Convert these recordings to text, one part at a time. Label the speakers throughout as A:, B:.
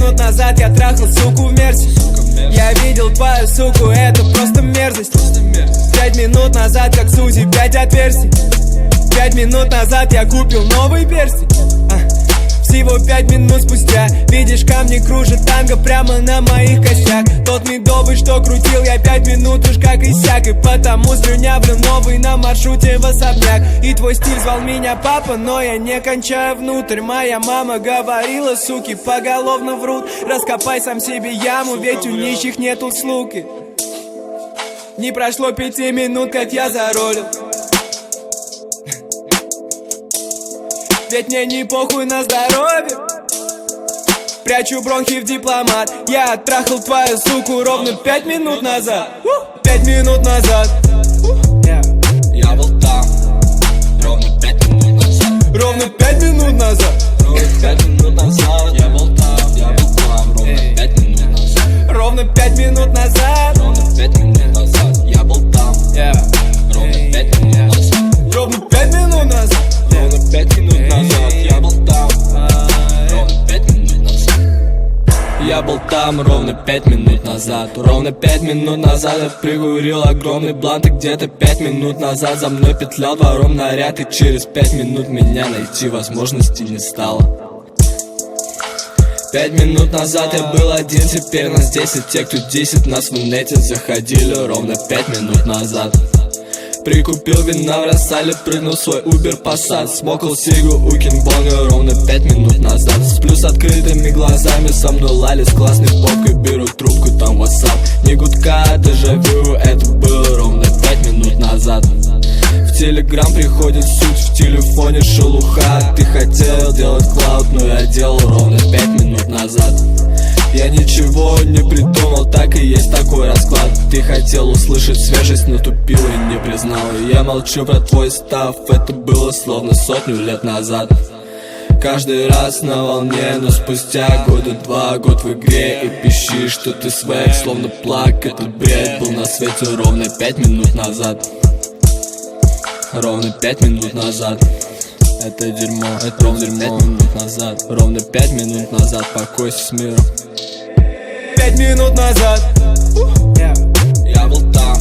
A: минут назад я трахал суку в мерсе. Я видел твою суку, это просто мерзость. 5 минут назад, как Сузи, 5 отверстий. 5 минут назад я купил новый перстень. Всего 5 минут спустя видишь, камни кружат танго прямо на моих костях. Тот медовый, что крутил я 5 минут уж как иссяк. И потому слюнявлю новый на маршруте в особняк. И твой стиль звал меня папа, но я не кончаю внутрь. Моя мама говорила, суки поголовно врут. Раскопай сам себе яму, ведь у нищих нету слуги. Не прошло 5 минут, как я заролил. Ведь мне не похуй на здоровье. Прячу бронхи в дипломат. Я оттрахал твою суку ровно 5 минут назад. 5 минут назад.
B: Я был там ровно 5 минут назад.
A: Ровно 5 минут назад.
B: Ровно 5 минут назад. Я был там, я был там. Ровно 5 минут назад.
A: Ровно 5 минут назад.
B: Ровно 5 минут назад. Я был там. Ровно 5 минут назад.
A: Ровно 5 минут назад.
B: Ровно 5 минут назад. Я был там. Ровно 5 минут назад. Я был там ровно 5 минут назад. Ровно 5 минут назад я прикурил огромный блант. И где-то 5 минут назад за мной петлял двором наряд. И через 5 минут меня найти возможности не стало. 5 минут назад я был один, теперь нас 10. Те, кто 10 нас в инете заходили ровно 5 минут назад. Прикупил вина в Рассале, прыгнул в свой Uber Passat. Смокал сигу у Кингбонга ровно 5 минут назад. Сплю с открытыми глазами, со мной лали с классной попкой. Беру трубку, там WhatsApp, не гудка, дежавю. Это было ровно 5 минут назад. В Телеграм приходит суть, в телефоне шелуха. Ты хотел делать клауд, но я делал ровно 5 минут назад. Я ничего не придумал, так и есть такой расклад. Ты хотел услышать свежесть, но тупил и не признал. И я молчу про твой став, это было словно 100 лет назад. Каждый раз на волне, но спустя года 2, год в игре. И пищишь, что ты свек, словно плак. Этот бред был на свете ровно 5 минут назад. Ровно 5 минут назад. Это дерьмо, это ровно 5 минут назад. Ровно 5 минут назад, покойся с миром.
A: 5 минут назад.
B: Я был там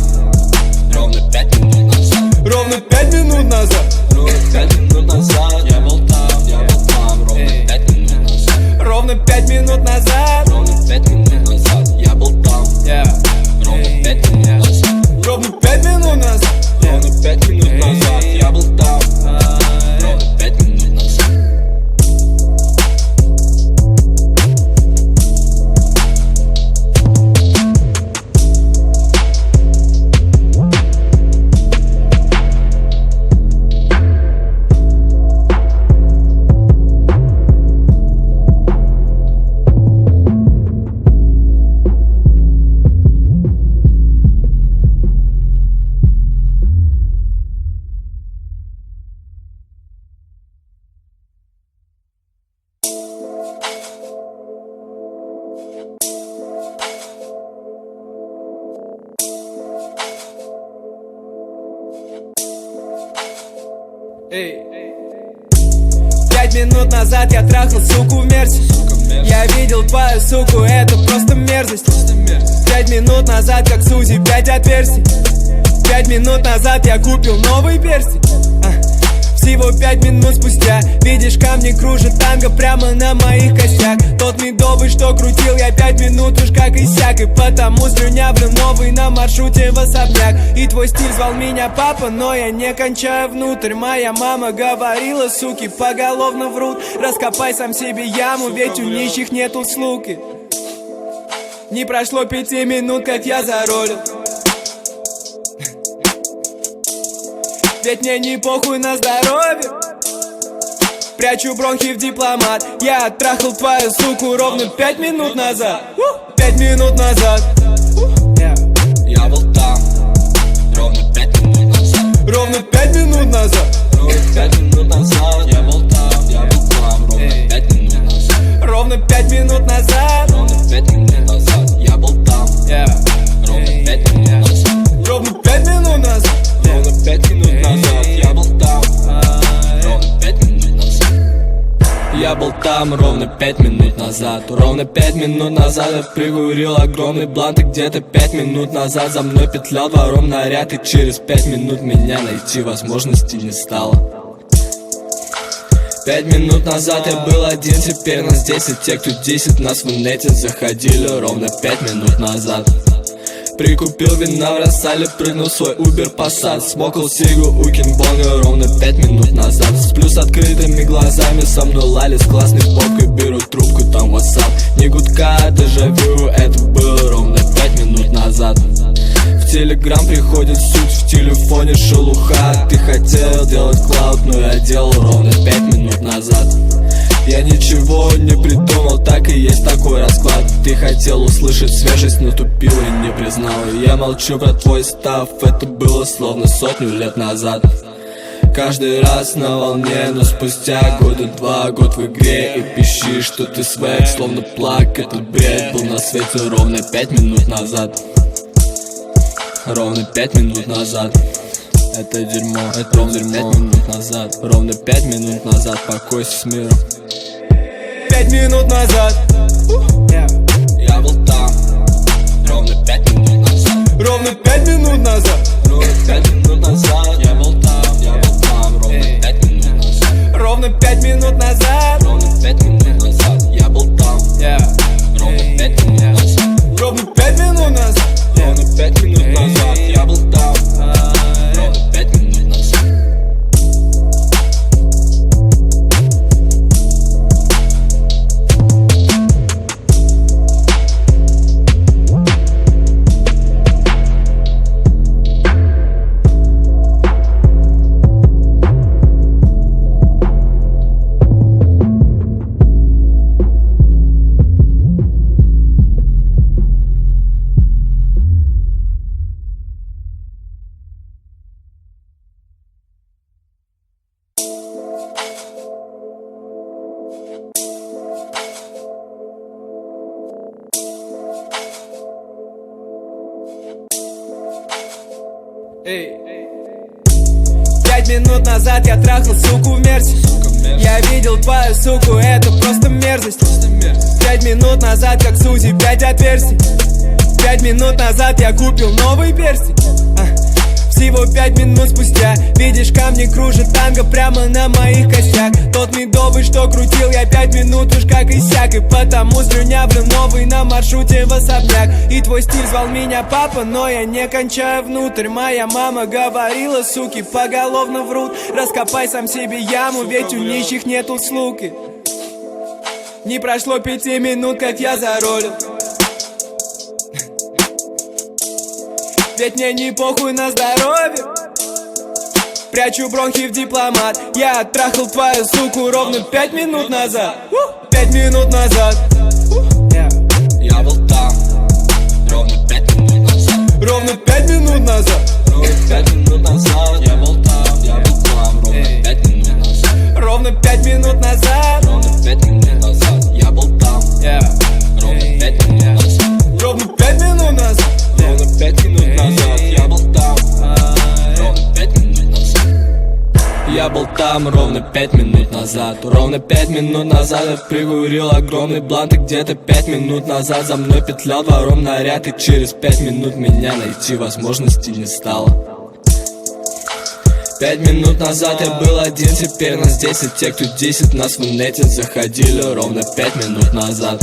B: ровно 5 минут назад.
A: Ровно 5 минут назад.
B: Ровно 5 минут назад. Я был там, я был там. Ровно 5 минут назад.
A: Ровно 5 минут назад.
B: Ровно 5 минут назад. Я был там. Ровно 5 минут назад.
A: Ровно 5 минут назад.
B: Ровно 5 минут назад. Я был там. Ровно 5 минут назад.
A: Эй. 5 минут назад я трахал суку в мерсе. Я видел твою суку, это просто мерзость. 5 минут назад, как Сузи, 5 отверстий. 5 минут назад я купил новый перстень. Всего 5 минут спустя видишь, камни кружат танго прямо на моих костях. Тот медовый, что крутил я 5 минут уж как иссяк. И потому слюнявлю новый на маршруте в особняк. И твой стиль звал меня папа, но я не кончаю внутрь. Моя мама говорила, суки поголовно врут. Раскопай сам себе яму, ведь у нищих нету слуги. Не прошло 5 минут, как я заролил. Ведь мне не похуй на здоровье. Прячу бронхи в дипломат. Я оттрахал твою суку ровно 5 минут назад. 5 минут назад.
B: Я был там ровно 5 минут назад.
A: Ровно 5 минут назад.
B: Ровно 5 минут назад. Я был там, я был там. Ровно 5 минут назад.
A: Ровно 5 минут назад.
B: Ровно 5 минут назад. Я был там. Ровно 5 минут назад.
A: Ровно 5 минут назад.
B: Ровно 5 минут назад. Я был там. Ровно 5 минут назад. Я был там там ровно 5 минут назад. Ровно 5 минут назад я прикурил огромный блант. И где-то 5 минут назад за мной петлял двором наряд. И через 5 минут меня найти возможности не стало. 5 минут назад я был один, теперь нас 10. Те, кто 10 нас в инете заходили ровно 5 минут назад. Прикупил вина в Рассале, прыгнул свой Uber Passat. Смокал сигу у Кинг-Бонга ровно 5 минут назад. Сплю с открытыми глазами, со мной лали с классной попкой. Беру трубку, там WhatsApp. Ни гудка, дежавю, это было ровно 5 минут назад. В Телеграм приходит суть, в телефоне шелуха. Ты хотел делать клауд, но я делал ровно 5 минут назад. Я ничего не придумал, так и есть такой расклад. Ты хотел услышать свежесть, но тупил и не признал. Я молчу про твой став, это было словно 100 лет назад. Каждый раз на волне, но спустя года 2, год в игре. И пищишь, что ты свек, словно плак. Этот бред был на свете ровно 5 минут назад. Ровно 5 минут назад. Это дерьмо, это ровно 5 минут назад. Ровно 5 минут назад, покойся с миром.
A: 5 минут назад
B: я был там. Ровно 5 минут назад.
A: Ровно 5 минут назад.
B: Ровно 5 минут назад. Я был там, я был там. Ровно 5 минут назад.
A: Ровно 5 минут назад.
B: Ровно 5 минут назад. Я был там. Ровно 5 минут назад.
A: Ровно 5 минут назад.
B: Ровно 5 минут назад. Я был там. Ровно 5 минут назад.
A: Эй. 5 минут назад я трахал суку в мерсе. Я видел твою суку, это просто мерзость. 5 минут назад, как Сузи, 5 отверстий. 5 минут назад я купил новый перстень. Всего 5 минут спустя видишь, камни кружат танго прямо на моих костях. Тот медовый, что крутил я 5 минут уж как иссяк. И потому слюнявлю новый на маршруте в особняк. И твой стиль звал меня папа, но я не кончаю внутрь. Моя мама говорила, суки поголовно врут. Раскопай сам себе яму, ведь у нищих нету слуги. Не прошло 5 минут, как я заролил. Ведь мне не похуй на здоровье. Прячу бронхи в дипломат. Я оттрахал твою суку ровно 5 минут назад. 5 минут назад.
B: Я был там. Ровно 5 минут назад.
A: Ровно 5 минут назад.
B: Ровно 5 минут назад. Я был там, я был там. Ровно 5 минут назад.
A: Ровно 5 минут назад.
B: Ровно 5 минут назад. Я был там. Ровно 5 минут назад.
A: Ровно 5 минут назад.
B: Ровно 5 минут назад. Я был там. Ровно 5 минут назад. Я был там ровно 5 минут назад. Ровно 5 минут назад я прикурил огромный блант. И где-то 5 минут назад за мной петлял двором наряд. И через 5 минут меня найти возможности не стало. 5 минут назад я был один, теперь нас 10. Те, кто 10 нас в инете заходили ровно 5 минут назад.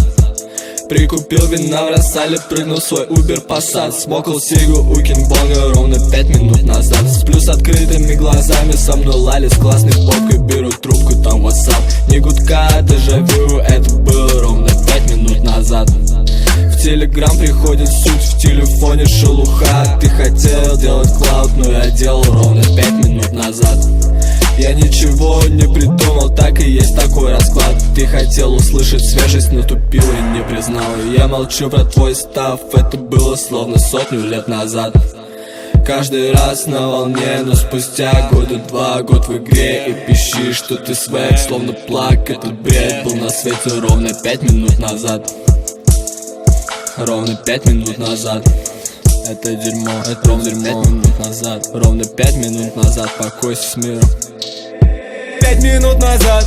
B: Прикупил вина в Рассале, прыгнул свой Uber Passat. Смокал сигу у Кинг-Бонга ровно 5 минут назад. Сплю с открытыми глазами, со мной лали с классной попкой. Беру трубку, там WhatsApp. Ни гудка, дежавю, это было ровно 5 минут назад. В Телеграм приходит суть, в телефоне шелуха. Ты хотел делать клауд, но я делал ровно 5 минут назад. Я ничего не придумал, так и есть такой расклад. Ты хотел услышать свежесть, но тупил и не признал. Я молчу про твой став, это было словно 100 лет назад. Каждый раз на волне, но спустя года 2, год в игре. И пищишь, что ты свек, словно плак. Этот бред был на свете ровно 5 минут назад. Ровно 5 минут назад. Это дерьмо, это ровно 5 минут назад. Ровно 5 минут назад, покойся с миром.
A: 5 минут назад.